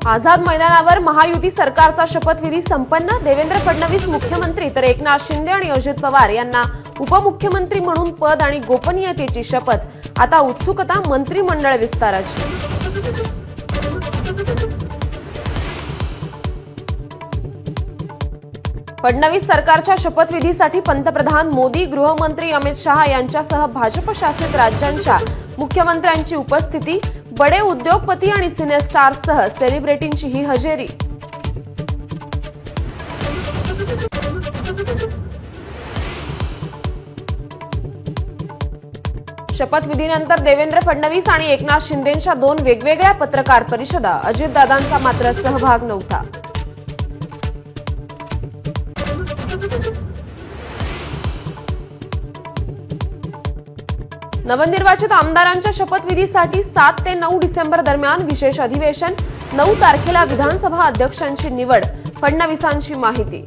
आझाद मैदानावर महायुती सरकारचा शपथविधी संपन्न। देवेंद्र फडणवीस मुख्यमंत्री तर एकनाथ शिंदे आणि अजित पवार यांना उपमुख्यमंत्री म्हणून पद आणि गोपनीयतेची शपथ। आता उत्सुकता मंत्रिमंडळ विस्ताराची। फडणवीस सरकारच्या शपथविधीसाठी पंतप्रधान मोदी, गृहमंत्री अमित शहा यांच्यासह भाजप शासित राज्यांच्या मुख्यमंत्र्यांची उपस्थिती। बडे उद्योगपती आणि सिने स्टार्ससह सेलिब्रिटींची ही हजेरी। शपथविधीनंतर देवेंद्र फडणवीस आणि एकनाथ शिंदेंच्या दोन वेगवेगळ्या पत्रकार परिषदा। अजितदादांचा मात्र सहभाग नव्हता। नवनिर्वाचित आमदारांच्या शपथविधीसाठी 7 ते 9 डिसेंबर दरम्यान विशेष अधिवेशन। 9 तारखेला विधानसभा अध्यक्षांची निवड। फडणवीसांची माहिती।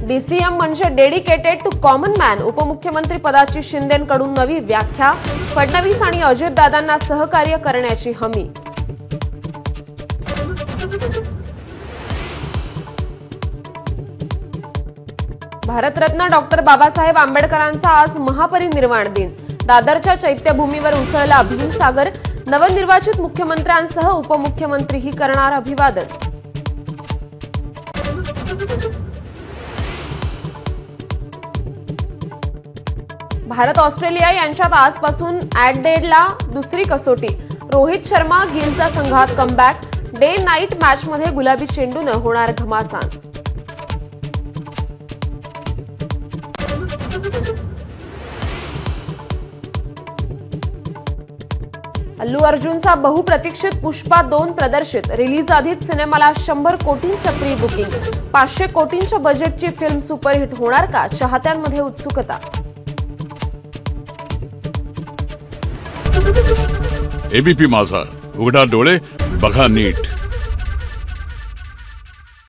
डीसीएम म्हणजे डेडिकेटेड टू कॉमन मॅन। उपमुख्यमंत्री पदाची शिंदेंकडून नवी व्याख्या। फडणवीस आणि अजितदादांना सहकार्य करण्याची हमी। भारतरत्न डॉक्टर बाबासाहेब आंबेडकरांचा आज महापरिनिर्वाण दिन। दादरच्या चैत्यभूमीवर उसळला भीमसागर। नवनिर्वाचित मुख्यमंत्र्यांसह उपमुख्यमंत्रीही करणार अभिवादन। भारत ऑस्ट्रेलिया यांच्यात आजपासून ॲडिलेडला दुसरी कसोटी। रोहित शर्मा गिलचा संघात कमबॅक। डे नाईट मॅचमध्ये गुलाबी चेंडूने होणार घमासान। अल्लू अर्जुनचा बहुप्रतीक्षित पुष्पा 2 प्रदर्शित। रिलीज आधीच सिनेमाला 100 कोटींचं प्री बुकिंग। 500 कोटींच्या बजेटची फिल्म सुपरहिट होणार का? चाहत्यांमध्ये उत्सुकता। एबीपी माझा, उघडा डोळे बघा नीट।